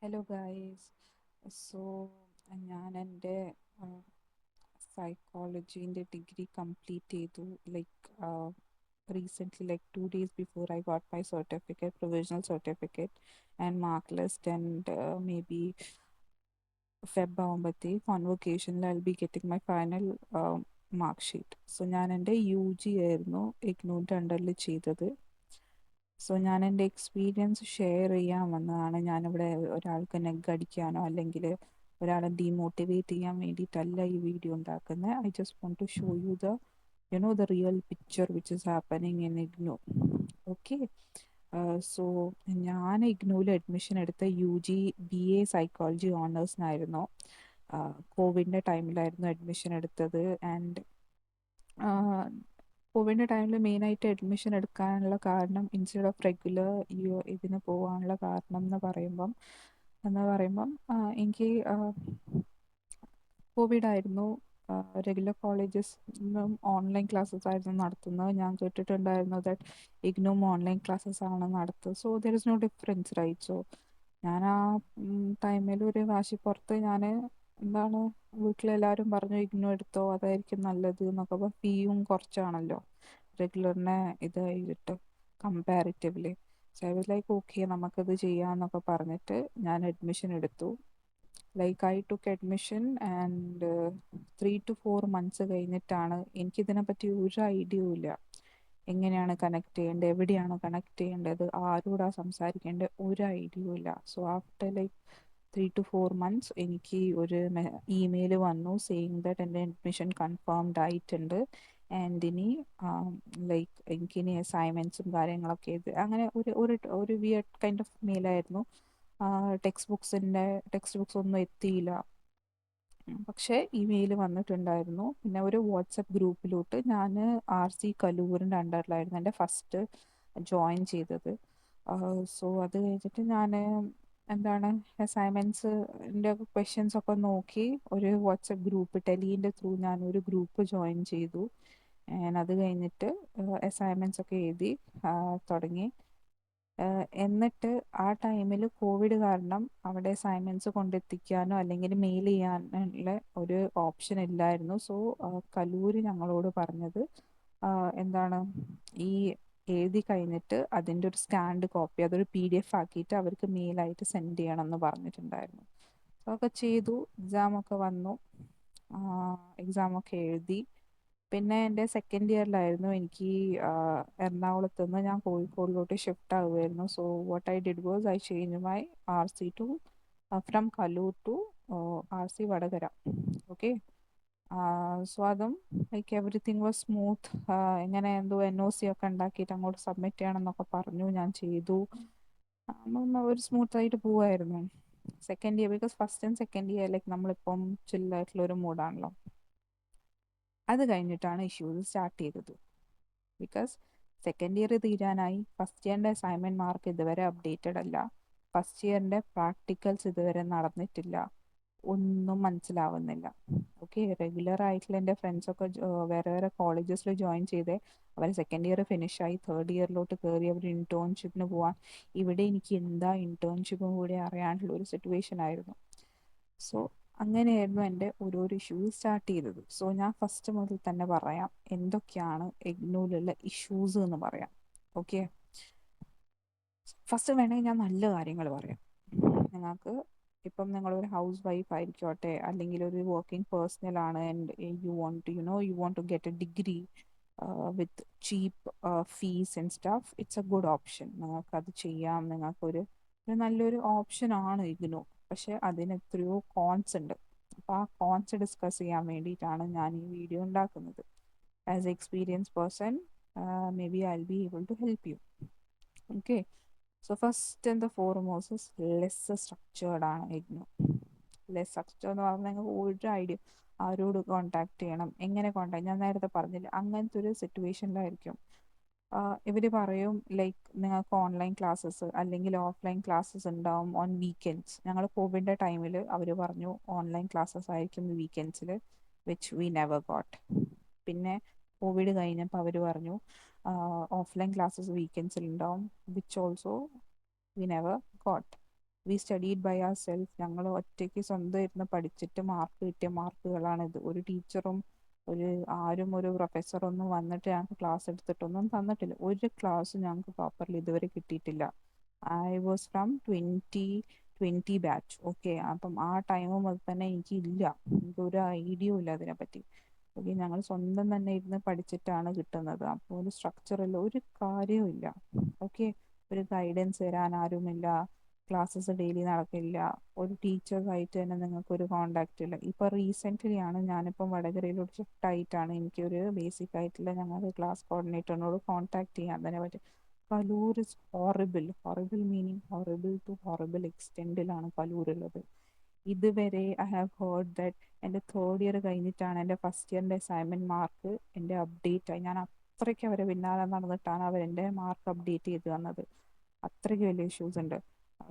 Hello guys. So ഞാൻ എൻ്റെ സൈക്കോളജീൻ്റെ degree complete ചെയ്തു. Recently, 2 days before I got my certificate, provisional certificate and mark list, and maybe Feb ആകുമ്പോഴത്തേ കോൺവൊക്കേഷനിൽ I will be getting my final mark sheet. So ഞാൻ എൻ്റെ UG ആയിരുന്നു ഇഗ്നൂൻ്റെ അണ്ടറിൽ ചെയ്തത്. സോ ഞാൻ എൻ്റെ എക്സ്പീരിയൻസ് ഷെയർ ചെയ്യാൻ വന്നതാണ്. ഞാനിവിടെ ഒരാൾക്ക് നെഗ് അടിക്കാനോ അല്ലെങ്കിൽ ഒരാളെ ഡീമോട്ടിവേറ്റ് ചെയ്യാൻ വേണ്ടിയിട്ടല്ല ഈ വീഡിയോ ഉണ്ടാക്കുന്നത്. I just want to show you the real picture which is happening in IGNOU. Okay. So ഞാൻ ഇഗ്നൂവിൽ അഡ്മിഷൻ എടുത്ത BA സൈക്കോളജി ഓണേഴ്സിനായിരുന്നു. കോവിഡിൻ്റെ ടൈമിലായിരുന്നു അഡ്മിഷൻ എടുത്തത്. ആൻഡ് കോവിഡിൻ്റെ ടൈമിൽ മെയിനായിട്ട് അഡ്മിഷൻ എടുക്കാനുള്ള കാരണം, ഇൻസ്റ്റെഡ് ഓഫ് റെഗുലർ ഇതിന് പോകാനുള്ള കാരണം എന്ന് പറയുമ്പം എനിക്ക് കോവിഡായിരുന്നു. റെഗുലർ കോളേജസിലും ഓൺലൈൻ ക്ലാസ്സസ് ആയിരുന്നു നടത്തുന്നത്. ഞാൻ കേട്ടിട്ടുണ്ടായിരുന്നു ദാറ്റ് ഇഗ്നോം ഓൺലൈൻ ക്ലാസ്സസ് ആണ് നടത്തുന്നത്. So there is no difference, right? So ഞാൻ ആ ടൈമിൽ ഒരു വാശിപ്പുറത്ത് എന്താണ്, വീട്ടിലെല്ലാവരും പറഞ്ഞു ഇഗ്നോ എടുത്തോ, അതായിരിക്കും നല്ലത് എന്നൊക്കെ. അപ്പോൾ ഫീയും കുറച്ചാണല്ലോ റെഗുലറിനെ ഇത് ചെയ്തിട്ട് comparatively. So I was like okay, നമുക്കത് ചെയ്യാമെന്നൊക്കെ പറഞ്ഞിട്ട് ഞാൻ അഡ്മിഷൻ എടുത്തു. I took admission and 3 to 4 months കഴിഞ്ഞിട്ടാണ്, എനിക്കിതിനെപ്പറ്റി ഒരു ഐഡിയയും ഇല്ല. എങ്ങനെയാണ് കണക്ട് ചെയ്യേണ്ടത്, എവിടെയാണ് കണക്ട് ചെയ്യേണ്ടത്, ആരോടാ സംസാരിക്കേണ്ടത്, ഒരു ഐഡിയയും ഇല്ല. സോ ആഫ്റ്റർ 3 to 4 months എനിക്ക് ഒരു ഇമെയിൽ വന്നു സെയിങ് ദാറ്റ് എൻ്റെ അഡ്മിഷൻ കൺഫേംഡ് ആയിട്ടുണ്ട്. ആൻഡ് ഇനി എനിക്കിനി അസൈൻമെൻറ്റ്സും കാര്യങ്ങളൊക്കെ അങ്ങനെ ഒരു വിയർഡ് കൈൻഡ് ഓഫ് മെയിലായിരുന്നു. ടെക്സ്റ്റ് ബുക്സ് ഒന്നും എത്തിയില്ല, പക്ഷേ ഇമെയിൽ വന്നിട്ടുണ്ടായിരുന്നു. പിന്നെ ഒരു വാട്സപ്പ് ഗ്രൂപ്പിലോട്ട് ഞാൻ RC കലൂരിൻ്റെ അണ്ടറിലായിരുന്നു എൻ്റെ ഫസ്റ്റ് ജോയിൻ ചെയ്തത്. സോ അത് കഴിഞ്ഞിട്ട് ഞാൻ അസൈൻമെൻറ്റ്സിൻ്റെ ക്വസ്റ്റ്യൻസ് ഒക്കെ നോക്കി ഒരു വാട്സപ്പ് ഗ്രൂപ്പ്, ടെലീൻ്റെ ത്രൂ ഞാനൊരു ഗ്രൂപ്പ് ജോയിൻ ചെയ്തു. അത് കഴിഞ്ഞിട്ട് അസൈൻമെൻറ്റ്സ് ഒക്കെ എഴുതി തുടങ്ങി. എന്നിട്ട് ആ ടൈമിൽ കോവിഡ് കാരണം അവിടെ അസൈൻമെൻറ്റ്സ് കൊണ്ടെത്തിക്കാനോ അല്ലെങ്കിൽ മെയിൽ ചെയ്യാനുള്ള ഒരു ഓപ്ഷൻ ഇല്ലായിരുന്നു. സോ കലൂർ ഞങ്ങളോട് പറഞ്ഞത് ഈ എഴുതി കഴിഞ്ഞിട്ട് അതിൻ്റെ ഒരു സ്കാൻഡ് കോപ്പി, അതൊരു PDF ആക്കിയിട്ട് അവർക്ക് മെയിലായിട്ട് സെൻഡ് ചെയ്യണം എന്ന് പറഞ്ഞിട്ടുണ്ടായിരുന്നു. സോ അതൊക്കെ ചെയ്തു. എക്സാമൊക്കെ വന്നു, എക്സാമൊക്കെ എഴുതി. പിന്നെ എൻ്റെ സെക്കൻഡ് ഇയറിലായിരുന്നു എനിക്ക് എറണാകുളത്ത് നിന്ന് ഞാൻ കോഴിക്കോടിലോട്ട് ഷിഫ്റ്റ് ആകുമായിരുന്നു. So what I did was I change my RC to from Kaloor to RC Vadakara. Okay. So അതും എവറിത്തിങ് വാസ് സ്മൂത്ത്. ഇങ്ങനെ എന്തോ NOC ഒക്കെ ഉണ്ടാക്കിയിട്ട് അങ്ങോട്ട് സബ്മിറ്റ് ചെയ്യണം എന്നൊക്കെ പറഞ്ഞു. ഞാൻ ചെയ്തു. ഒരു സ്മൂത്തായിട്ട് പോവായിരുന്നു second year. Because first and second year നമ്മളിപ്പം ചില്ലായിട്ടുള്ള ഒരു മൂഡാണല്ലോ. അത് കഴിഞ്ഞിട്ടാണ് ഇഷ്യൂസ് സ്റ്റാർട്ട് ചെയ്തത്. ബിക്കോസ് സെക്കൻഡ് ഇയർ തീരാനായി, ഫസ്റ്റ് ഇയറിൻ്റെ അസൈൻമെൻറ്റ് മാർക്ക് ഇതുവരെ അപ്ഡേറ്റഡ് അല്ല, ഫസ്റ്റ് ഇയറിൻ്റെ പ്രാക്ടിക്കൽസ് ഇതുവരെ നടന്നിട്ടില്ല, ഒന്നും മനസ്സിലാവുന്നില്ല. ഓക്കെ. റെഗുലർ ആയിട്ടുള്ള എൻ്റെ ഫ്രണ്ട്സൊക്കെ വേറെ വേറെ കോളേജസിൽ ജോയിൻ ചെയ്തേ അവർ സെക്കൻഡ് ഇയർ ഫിനിഷായി തേർഡ് ഇയറിലോട്ട് കയറി അവർ ഇൻറ്റേൺഷിപ്പിന് പോവാൻ. ഇവിടെ എനിക്ക് എന്താ ഇൻറ്റേൺഷിപ്പും കൂടി അറിയാനുള്ള ഒരു സിറ്റുവേഷൻ ആയിരുന്നു. സോ അങ്ങനെയായിരുന്നു എൻ്റെ ഓരോരോ ഇഷ്യൂസ് സ്റ്റാർട്ട് ചെയ്തത്. സോ ഞാൻ ഫസ്റ്റ് മുതൽ തന്നെ പറയാം എന്തൊക്കെയാണ് ഇഗ്നോയിലുള്ള ഇഷ്യൂസ് എന്ന് പറയാം. ഓക്കെ. ഫസ്റ്റ് വേണമെങ്കിൽ ഞാൻ നല്ല കാര്യങ്ങൾ പറയാം. നിങ്ങൾക്ക് ഇപ്പം നിങ്ങളൊരു ഹൗസ് വൈഫ് ആയിരിക്കോട്ടെ, അല്ലെങ്കിൽ ഒരു വർക്കിംഗ് പേഴ്സണൽ ആണ്, and you want to get a degree with cheap fees and staff, it's a good option. നിങ്ങൾക്കത് ചെയ്യാം. നിങ്ങൾക്കൊരു നല്ലൊരു ഓപ്ഷനാണ് ഇഗ്നോ. പക്ഷെ അതിന് എത്രയോ കോൺസ് ഉണ്ട്. അപ്പോൾ ആ കോൺസ് ഡിസ്കസ് ചെയ്യാൻ വേണ്ടിയിട്ടാണ് ഞാൻ ഈ വീഡിയോ ഉണ്ടാക്കുന്നത്. As a experience person, may be I will be able to help you. Okay. So first and the foremost is less structured ആണ് ഇഗ്നോ. ലെസ് സ്ട്രക്ചർ എന്ന് പറഞ്ഞാൽ ഒരു ഐഡിയ, ആരോട് കോണ്ടാക്ട് ചെയ്യണം, എങ്ങനെ കോണ്ടാക്ട്, ഞാൻ നേരത്തെ പറഞ്ഞില്ല, അങ്ങനത്തെ ഒരു സിറ്റുവേഷനിലായിരിക്കും. ഇവർ പറയും നിങ്ങൾക്ക് ഓൺലൈൻ ക്ലാസ്സസ് അല്ലെങ്കിൽ ഓഫ്ലൈൻ ക്ലാസ്സസ് ഉണ്ടാവും ഓൺ വീക്കെൻഡ്സ്. ഞങ്ങൾ കോവിഡിൻ്റെ ടൈമിൽ അവർ പറഞ്ഞു ഓൺലൈൻ ക്ലാസ്സസ് ആയിരിക്കും വീക്കെൻഡ്സിൽ, വിച്ച് വി നെവർ ഗോട്ട്. പിന്നെ കോവിഡ് കഴിഞ്ഞപ്പോൾ അവർ പറഞ്ഞു ഓഫ്ലൈൻ ക്ലാസ്സസ് വീക്കെൻഡ്സിൽ ഉണ്ടാവും, which also we never got. We studied by our self. ഞങ്ങൾ ഒറ്റയ്ക്ക് സ്വന്തം ഇരുന്ന് പഠിച്ചിട്ട് മാർക്ക് കിട്ടിയ മാർക്കുകളാണിത്. ഒരു ടീച്ചറും ആരും ഒരു പ്രൊഫസറൊന്നും വന്നിട്ട് ഞങ്ങൾക്ക് ക്ലാസ് എടുത്തിട്ടൊന്നും തന്നിട്ടില്ല. ഒരു ക്ലാസ് ഞങ്ങൾക്ക് പ്രോപ്പർലി ഇതുവരെ കിട്ടിയിട്ടില്ല. I was from 2020 batch. Okay, അപ്പം ആ ടൈം മുതൽ തന്നെ എനിക്കില്ല, എനിക്കൊരു ഐഡിയയും ഇല്ല അതിനെപ്പറ്റി. ഓക്കെ, ഞങ്ങൾ സ്വന്തം തന്നെ ഇരുന്ന് പഠിച്ചിട്ടാണ് കിട്ടുന്നത്. അപ്പോൾ ഒരു സ്ട്രക്ചറിൽ ഒരു കാര്യവും ഇല്ല. ഓക്കെ, ഒരു ഗൈഡൻസ് തരാൻ ആരുമില്ല, ക്ലാസ്സസ് ഡെയിലി നടക്കില്ല, ഒരു ടീച്ചറുമായിട്ട് തന്നെ നിങ്ങൾക്ക് ഒരു കോണ്ടാക്റ്റ് ഇല്ല. ഇപ്പോൾ റീസെൻ്റ്ലി ആണ് ഞാനിപ്പം വടകരയിലോട്ട് ഷിഫ്റ്റ് ആയിട്ടാണ് എനിക്കൊരു ബേസിക് ആയിട്ടുള്ള ഞങ്ങളുടെ ക്ലാസ് കോർഡിനേറ്ററിനോട് കോൺടാക്ട് ചെയ്യാൻ തന്നെ പറ്റും. Kaloor is horrible. Horrible meaning horrible to horrible എക്സ്റ്റെൻഡിലാണ് കലൂരുള്ളത്. ഇതുവരെ ഐ ഹാവ് ഹേർഡ് ദാറ്റ് എൻ്റെ തേർഡ് ഇയർ കഴിഞ്ഞിട്ടാണ് എൻ്റെ ഫസ്റ്റ് ഇയറിൻ്റെ അസൈൻമെൻറ്റ് മാർക്ക് എൻ്റെ അപ്ഡേറ്റ് ആയി. ഞാൻ അത്രയ്ക്ക് അവരെ പിന്നാലെ നടന്നിട്ടാണ് അവരെൻ്റെ മാർക്ക് അപ്ഡേറ്റ് ചെയ്ത് തന്നത്. അത്രയ്ക്ക് വലിയ ഇഷ്യൂസ് ഉണ്ട്.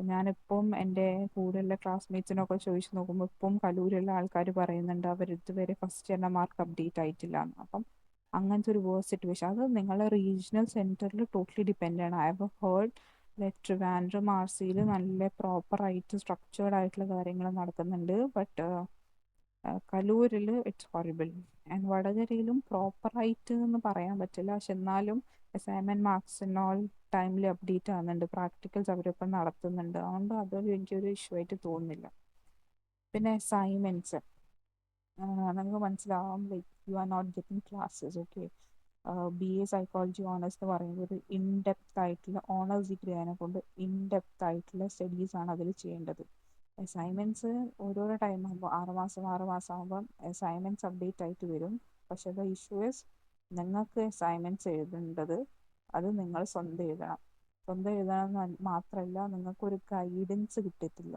ഞാനിപ്പം എൻ്റെ കൂടെയുള്ള ക്ലാസ്മേറ്റ്സിനൊക്കെ ചോദിച്ചു നോക്കുമ്പോൾ ഇപ്പം കലൂരുള്ള ആൾക്കാർ പറയുന്നുണ്ട് അവർ ഇതുവരെ ഫസ്റ്റ് ഇയറിൻ്റെ മാർക്ക് അപ്ഡേറ്റ് ആയിട്ടില്ല എന്ന്. അപ്പം അങ്ങനത്തെ ഒരു വേഴ്സ് സിറ്റുവേഷൻ, അത് നിങ്ങളുടെ റീജിയണൽ സെൻറ്ററിൽ ടോട്ടലി ഡിപ്പെൻഡ് ആണ്. I have heard Trivandrum R സിയിൽ നല്ല പ്രോപ്പറായിട്ട് സ്ട്രക്ചേർഡ് ആയിട്ടുള്ള കാര്യങ്ങൾ നടക്കുന്നുണ്ട്. ബട്ട് കലൂരിൽ ഇറ്റ്സ് ഹോറിബിൾ. ആൻഡ് വടകരയിലും പ്രോപ്പറായിട്ട് എന്ന് പറയാൻ പറ്റില്ല, പക്ഷെ എന്നാലും അസൈൻമെൻറ്റ് മാർക്സ് ഓൾ ടൈമിൽ അപ്ഡേറ്റ് ആകുന്നുണ്ട്. പ്രാക്ടിക്കൽസ് അവരിപ്പം നടത്തുന്നുണ്ട്. അതുകൊണ്ട് അതൊരു എനിക്കൊരു ഇഷ്യൂ ആയിട്ട് തോന്നുന്നില്ല. പിന്നെ അസൈൻമെൻറ്റ്സ് നമുക്ക് മനസ്സിലാവാം, like you are not getting classes. Okay, BA psychology honours എന്ന് പറയുമ്പോൾ ഒരു ഇൻഡെപ്ത് ആയിട്ടുള്ള ഓണേഴ്സ് ഡിഗ്രി അതിനെ കൊണ്ട് ഇൻഡെപ്ത് ആയിട്ടുള്ള സ്റ്റഡീസ് ആണ് അതിൽ ചെയ്യേണ്ടത്. അസൈൻമെൻറ്റ്സ് ഓരോരോ ടൈം ആകുമ്പോൾ 6 മാസം ആകുമ്പോൾ അസൈൻമെൻറ്റ്സ് അപ്ഡേറ്റ് ആയിട്ട് വരും. പക്ഷേ ദ ഇഷ്യൂ ഇസ് നിങ്ങൾക്ക് അസൈൻമെൻറ്റ്സ് എഴുതേണ്ടത് അത് നിങ്ങൾ സ്വന്തം എഴുതണം. സ്വന്തം എഴുതണം മാത്രമല്ല, നിങ്ങൾക്കൊരു ഗൈഡൻസ് കിട്ടത്തില്ല.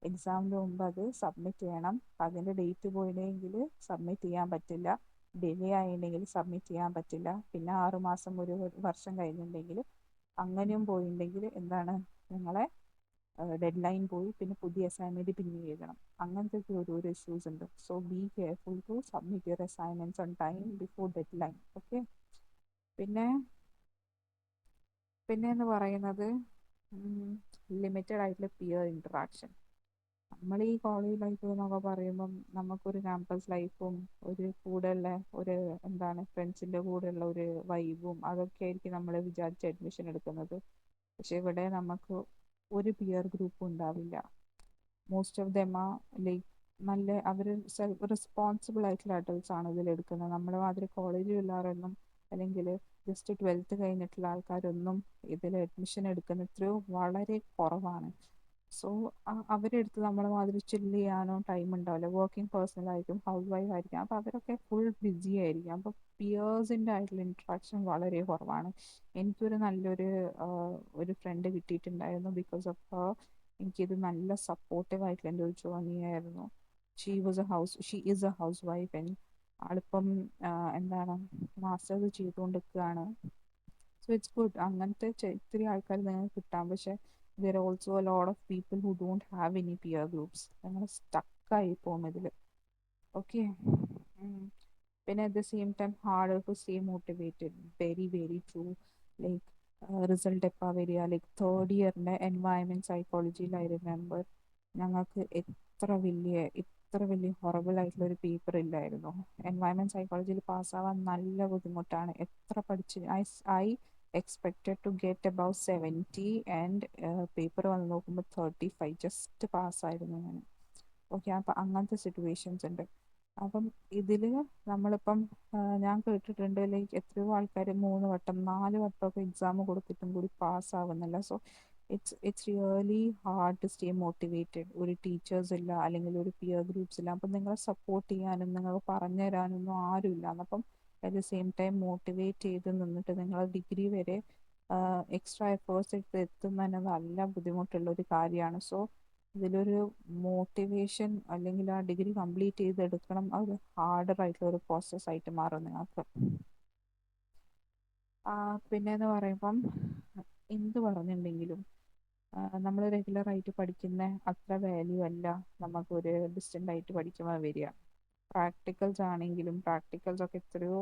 എക്സാമിന് മുമ്പ് അത് സബ്മിറ്റ് ചെയ്യണം. അതിൻ്റെ ഡേറ്റ് പോയിട്ടുണ്ടെങ്കിൽ സബ്മിറ്റ് ചെയ്യാൻ പറ്റില്ല, ഡിലേ ആയിട്ടുണ്ടെങ്കിൽ സബ്മിറ്റ് ചെയ്യാൻ പറ്റില്ല. പിന്നെ 6 മാസം ഒരു വർഷം കഴിഞ്ഞിട്ടുണ്ടെങ്കിൽ അങ്ങനെയും പോയിട്ടുണ്ടെങ്കിൽ എന്താണ്, നിങ്ങളെ ഡെഡ് ലൈൻ പോയി, പിന്നെ പുതിയ അസൈൻമെൻറ്റ് പിന്നെ എഴുതണം. അങ്ങനത്തെ ഓരോരോ ഇഷ്യൂസ് ഉണ്ട്. So be careful to submit your assignments on time before deadline. Okay, പിന്നെ എന്ന് പറയുന്നത് ലിമിറ്റഡ് ആയിട്ടുള്ള പിയർ ഇൻട്രാക്ഷൻ. നമ്മൾ ഈ കോളേജ് ലൈഫ് എന്നൊക്കെ പറയുമ്പം നമുക്കൊരു ക്യാമ്പസ് ലൈഫും ഒരു കൂടെയുള്ള ഒരു എന്താണ് ഫ്രണ്ട്സിൻ്റെ കൂടെയുള്ള ഒരു വൈബും അതൊക്കെ ആയിരിക്കും നമ്മൾ വിചാരിച്ച് അഡ്മിഷൻ എടുക്കുന്നത്. പക്ഷെ ഇവിടെ നമുക്ക് ഒരു പിയർ ഗ്രൂപ്പും ഉണ്ടാവില്ല. മോസ്റ്റ് ഓഫ് ദെം ആ ലൈക്ക് നല്ല അവർ സെൽഫ് റെസ്പോൺസിബിൾ ആയിട്ടുള്ള അഡൾട്ട്സ് ആണ് ഇതിലെടുക്കുന്നത്. നമ്മുടെ മാതിരി കോളേജ് പിള്ളേരൊന്നും അല്ലെങ്കിൽ ജസ്റ്റ് 12th കഴിഞ്ഞിട്ടുള്ള ആൾക്കാരൊന്നും ഇതിൽ അഡ്മിഷൻ എടുക്കുന്ന എത്രയോ വളരെ കുറവാണ്. സോ അവരെടുത്ത് നമ്മളെ മാതിരി ചില്ല് ചെയ്യാനോ ടൈം ഉണ്ടാവില്ല. വർക്കിംഗ് പേഴ്സണൽ ആയിരിക്കും, ഹൗസ് വൈഫ് ആയിരിക്കും. അപ്പോൾ അവരൊക്കെ ഫുൾ ബിസി ആയിരിക്കും. അപ്പോൾ പിയേഴ്സിൻ്റെ ആയിട്ടുള്ള ഇൻട്രാക്ഷൻ വളരെ കുറവാണ്. എനിക്കൊരു നല്ലൊരു ഒരു ഫ്രണ്ട് കിട്ടിയിട്ടുണ്ടായിരുന്നു. ബിക്കോസ് ഓഫ് ഹർ എനിക്കിത് നല്ല സപ്പോർട്ടീവ് ആയിട്ടുള്ള എൻ്റെ ഒരു ജേർണി ആയിരുന്നു. She is a housewife and ആളിപ്പം എന്താണ് മാസ്റ്റേഴ്സ് ചെയ്തുകൊണ്ടിരിക്കുകയാണ്. സോ ഇറ്റ്സ് ഗുഡ്. അങ്ങനത്തെ ഇത്തിരി ആൾക്കാർ നിങ്ങൾക്ക് കിട്ടാം. പക്ഷേ there are also a lot of people who don't have any peer groups. അങ്ങനെ സ്റ്റക്കായി പോകും ഇതിൽ. ഓക്കെ, പിന്നെ at the same time harder to stay motivated. Very very true. Like result എപ്പോൾ വരിക, ലൈക്ക് തേർഡ് ഇയറിൻ്റെ എൻവയൺമെൻറ്റ് സൈക്കോളജിയിൽ ഐ റിമെമ്പർ ഞങ്ങൾക്ക് ഇത്ര വലിയ ഹൊറബിൾ ആയിട്ടുള്ള ഒരു പേപ്പർ ഇല്ലായിരുന്നു. എൻവയൺമെൻറ്റ് സൈക്കോളജിയിൽ പാസ്സാവാൻ നല്ല ബുദ്ധിമുട്ടാണ്. എത്ര പഠിച്ച് I expected to get above 70 and paper വന്ന് നോക്കുമ്പോൾ 35 ജസ്റ്റ് പാസ്സായിരുന്നു ഞാൻ. ഓക്കെ, അപ്പം അങ്ങനത്തെ സിറ്റുവേഷൻസ് ഉണ്ട്. അപ്പം ഇതിൽ നമ്മളിപ്പം ഞാൻ കേട്ടിട്ടുണ്ട് ലൈക്ക് എത്രയോ ആൾക്കാർ 3 വട്ടം 4 വട്ടമൊക്കെ എക്സാം കൊടുത്തിട്ടും കൂടി പാസ്സാവുന്നില്ല. So it's really hard to stay motivated. ഒരു ടീച്ചേഴ്സ് ഇല്ല, അല്ലെങ്കിൽ ഒരു പിയർ ഗ്രൂപ്പ്സ് ഇല്ല. അപ്പം നിങ്ങളെ സപ്പോർട്ട് ചെയ്യാനും നിങ്ങൾക്ക് പറഞ്ഞു തരാനൊന്നും ആരുമില്ല. അപ്പം at the same time motivate ചെയ്ത് നിന്നിട്ട് നിങ്ങൾ ഡിഗ്രി വരെ എക്സ്ട്രാ എഫേർട്സ് എടുത്ത് എത്തുന്നതന്നെ നല്ല ബുദ്ധിമുട്ടുള്ള ഒരു കാര്യമാണ്. സോ ഇതിലൊരു മോട്ടിവേഷൻ അല്ലെങ്കിൽ ആ ഡിഗ്രി കംപ്ലീറ്റ് ചെയ്തെടുക്കണം, അത് ഹാർഡർ ആയിട്ടുള്ള ഒരു പ്രോസസ്സായിട്ട് മാറും നിങ്ങൾക്ക്. പിന്നെയെന്ന് പറയുമ്പം എന്ത് പറഞ്ഞിട്ടുണ്ടെങ്കിലും നമ്മൾ റെഗുലറായിട്ട് പഠിക്കുന്ന അത്ര വാല്യൂ അല്ല നമുക്കൊരു ഡിസ്റ്റൻ്റ് ആയിട്ട് പഠിക്കുമ്പോൾ വരിക. പ്രാക്ടിക്കൽസ് ആണെങ്കിലും പ്രാക്ടിക്കൽസ് ഒക്കെ എത്രയോ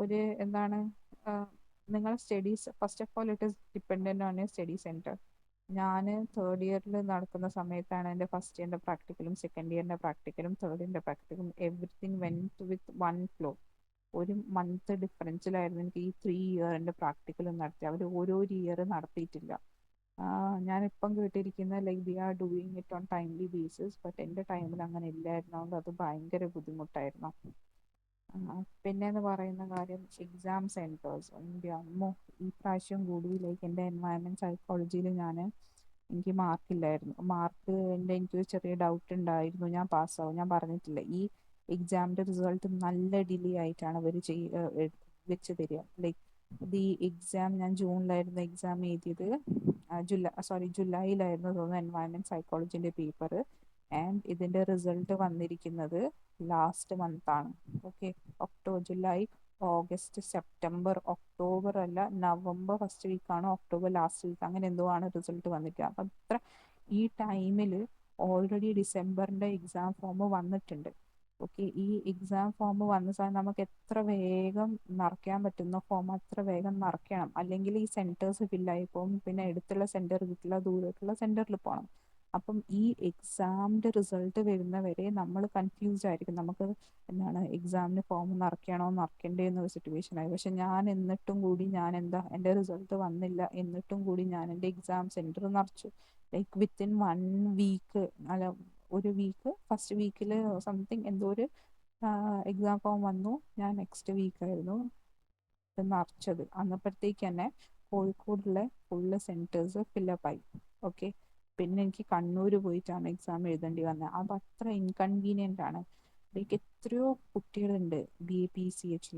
ഒരു എന്താണ് നിങ്ങളുടെ studies first of all it is dependent on your study centre. ഞാൻ തേർഡ് ഇയറിൽ നടക്കുന്ന സമയത്താണ് എൻ്റെ ഫസ്റ്റ് ഇയറിൻ്റെ പ്രാക്ടിക്കലും സെക്കൻഡ് ഇയറിൻ്റെ പ്രാക്ടിക്കലും തേർഡ് ഇയറിൻ്റെ പ്രാക്ടിക്കലും everything went with one flow. ഒരു മന്ത് ഡിഫറൻസിലായിരുന്നു എനിക്ക് ഈ 3 ഇയറിൻ്റെ പ്രാക്ടിക്കലും നടത്തി. അവർ ഓരോ ഇയർ നടത്തിയിട്ടില്ല. ഞാനിപ്പം കേട്ടിരിക്കുന്ന like they are doing it on timely basis, but എൻ്റെ ടൈമിൽ അങ്ങനെ ഇല്ലായിരുന്നതുകൊണ്ട് അത് ഭയങ്കര ബുദ്ധിമുട്ടായിരുന്നു. പിന്നെന്ന് പറയുന്ന കാര്യം എക്സാം സെൻറ്റേഴ്സ്. എൻ്റെ അമ്മോ, ഈ പ്രാവശ്യം കൂടി ലൈക്ക് എൻ്റെ എൻവയൺമെൻറ്റ് സൈക്കോളജിയിൽ എനിക്ക് മാർക്കില്ലായിരുന്നു. എനിക്കൊരു ചെറിയ ഡൗട്ട് ഉണ്ടായിരുന്നു ഞാൻ പാസ്സാവും. ഞാൻ പറഞ്ഞിട്ടില്ല, ഈ എക്സാമിൻ്റെ റിസൾട്ട് നല്ല ഡിലേ ആയിട്ടാണ് അവർ വെച്ച് തരിക. ലൈക്ക് ഈ എക്സാം ഞാൻ ജൂണിലായിരുന്നു എക്സാം എഴുതിയത്. ജൂലൈയിലായിരുന്നു തോന്നുന്നു എൻവയൺമെൻറ്റ് സൈക്കോളജിൻ്റെ പേപ്പർ. ആൻഡ് ഇതിൻ്റെ റിസൾട്ട് വന്നിരിക്കുന്നത് ലാസ്റ്റ് മന്ത് ആണ്. Okay, July, August, September, October അല്ല, നവംബർ ഫസ്റ്റ് വീക്കാണോ ഒക്ടോബർ ലാസ്റ്റ് വീക്ക് അങ്ങനെ എന്തോ ആണ് റിസൾട്ട് വന്നിട്ട്. അപ്പം അത്ര ഈ ടൈമിൽ ഓൾറെഡി ഡിസംബറിൻ്റെ എക്സാം ഫോം വന്നിട്ടുണ്ട്. ഓക്കെ, ഈ എക്സാം ഫോം വന്ന സമയം നമുക്ക് എത്ര വേഗം നിറയ്ക്കാൻ പറ്റുന്ന ഫോം അത്ര വേഗം നിറയ്ക്കണം, അല്ലെങ്കിൽ ഈ സെൻറ്റേഴ്സ് ഫില്ലായി പോകും. പിന്നെ അടുത്തുള്ള സെൻറ്റർ കിട്ടില്ല, ദൂരത്തുള്ള സെൻറ്ററിൽ പോകണം. അപ്പം ഈ എക്സാമിൻ്റെ റിസൾട്ട് വരുന്നവരെ നമ്മൾ കൺഫ്യൂസ്ഡ് ആയിരിക്കും. നമുക്ക് എന്താണ് എക്സാമിന് ഫോം നിറയ്ക്കണോ നിറയ്ക്കണ്ടേ എന്നൊരു സിറ്റുവേഷനായി. പക്ഷെ ഞാൻ എന്നിട്ടും കൂടി എൻ്റെ റിസൾട്ട് വന്നില്ല എന്നിട്ടും കൂടി ഞാൻ എൻ്റെ എക്സാം സെൻറ്റർ നിറച്ചു. ലൈക്ക് വിത്തിൻ 1 വീക്ക്, അല്ല ഒരു വീക്ക്, ഫസ്റ്റ് വീക്കിൽ സംതിങ് എന്തോ ഒരു എക്സാം ഫോം വന്നു. ഞാൻ നെക്സ്റ്റ് വീക്കായിരുന്നു നിറച്ചത്. അന്നപ്പോഴത്തേക്ക് തന്നെ കോഴിക്കോടുള്ള ഫുള്ള് സെൻറ്റേഴ്സ് ഫില്ലപ്പായി. ഓക്കെ, പിന്നെ എനിക്ക് കണ്ണൂർ പോയിട്ടാണ് എക്സാം എഴുതേണ്ടി വന്നത്. അത് അത്ര ഇൻകൺവീനിയൻ്റ് ആണ്. ലൈക്ക് എത്രയോ കുട്ടികളുണ്ട് BA PCH,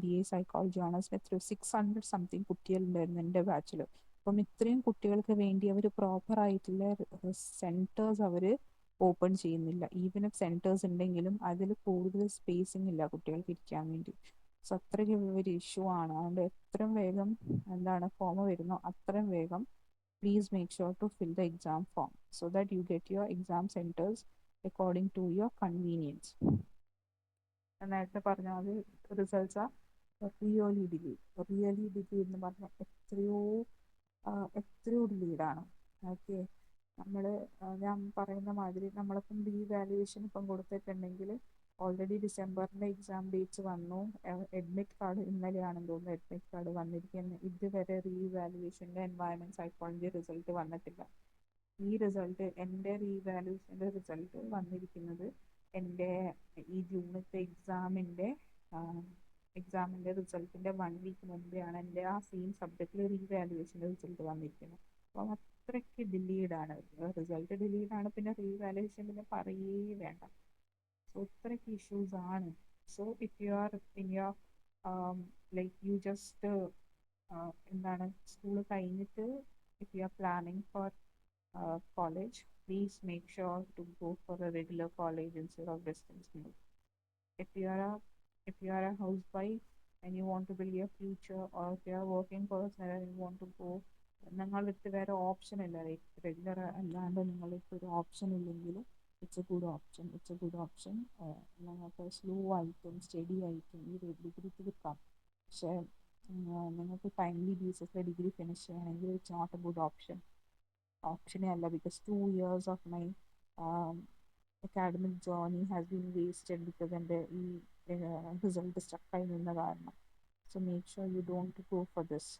BA സൈക്കോളജി ഓണേഴ്സിന് എത്രയോ 600 സംതിങ് കുട്ടികളുണ്ടായിരുന്നു എൻ്റെ ബാച്ചിൽ. അപ്പം ഇത്രയും കുട്ടികൾക്ക് വേണ്ടി അവർ പ്രോപ്പറായിട്ടുള്ള സെൻറ്റേഴ്സ് അവർ ഓപ്പൺ ചെയ്യുന്നില്ല. ഈവൻ ഇഫ് സെൻറ്റേഴ്സ് ഉണ്ടെങ്കിലും അതിൽ കൂടുതൽ സ്പേസിങ് ഇല്ല കുട്ടികൾക്ക് ഇരിക്കാൻ വേണ്ടി. സോ അത്രയ്ക്ക് ഒരു ഇഷ്യൂ ആണ്. അതുകൊണ്ട് എത്രയും വേഗം ഫോം വരുന്നോ അത്രയും വേഗം please make sure to fill the exam form so that you get your exam centers according to your convenience. നേരത്തെ പറഞ്ഞ അത് റിസൾട്ട്സ് ആ റിയലി ഡിലേ എന്ന് പറഞ്ഞാൽ എത്രയോ ഡിലേഡാണ്. ഓക്കെ, നമ്മൾ ഞാൻ പറയുന്ന മാതിരി നമ്മളിപ്പം റീവാലുവേഷൻ ഇപ്പം കൊടുത്തിട്ടുണ്ടെങ്കിൽ ഓൾറെഡി ഡിസംബറിൻ്റെ എക്സാം ഡേറ്റ്സ് വന്നു. അഡ്മിറ്റ് കാർഡ് ഇന്നലെയാണെന്ന് തോന്നുന്നു അഡ്മിറ്റ് കാർഡ് വന്നിരിക്കുന്നത്. ഇതുവരെ റീവാലുവേഷൻ്റെ എൻവയൺമെൻറ്റ് സൈക്കോളജി റിസൾട്ട് വന്നിട്ടില്ല. ഈ റിസൾട്ട് എൻ്റെ റീവാലുവേഷൻ്റെ റിസൾട്ട് വന്നിരിക്കുന്നത് എൻ്റെ ഈ ജൂണത്തെ എക്സാമിൻ്റെ റിസൾട്ടിൻ്റെ 1 വീക്ക് മുമ്പെയാണ് എൻ്റെ ആ സെയിം സബ്ജക്റ്റിൽ റീവാലുവേഷൻ്റെ റിസൾട്ട് വന്നിരിക്കുന്നത്. അപ്പം അത്രയ്ക്ക് ഡിലേഡാണ് റിസൾട്ട്, ഡിലേഡാണ്. പിന്നെ റീവാലുവേഷൻ പിന്നെ പറയേ വേണ്ട. സോ ഇത്രയ്ക്ക് ഇഷ്യൂസ് ആണ്. So if you are in your like you just എന്താണ് സ്കൂൾ കഴിഞ്ഞിട്ട് if you are planning four college, please make sure to go for a regular college instead of distance move. If you are a if you are a housewife and you want to build your future, or if you are a working person and you want to go, നിങ്ങൾക്ക് വേറെ option ഇല്ല. Regular അല്ലാണ്ട് നിങ്ങൾക്ക് ഒരു option ഇല്ലെങ്കിൽ it's a good option. നിങ്ങൾക്ക് slow ആയിട്ടും study ആയിട്ടും ഈ ഡിഗ്രി തീർക്കാം. പക്ഷേ നിങ്ങൾക്ക് ടൈംലി ബേസിസിൽ ഡിഗ്രി ഫിനിഷ് ചെയ്യണമെങ്കിൽ ഇറ്റ്സ് നോട്ട് എ ഗുഡ് ഓപ്ഷനേ അല്ല. Because 2 years of my academic journey has been wasted because എൻ്റെ ഈ റിസൾട്ട് സ്റ്റക്കായി നിന്ന കാരണം. So make sure you don't go for this.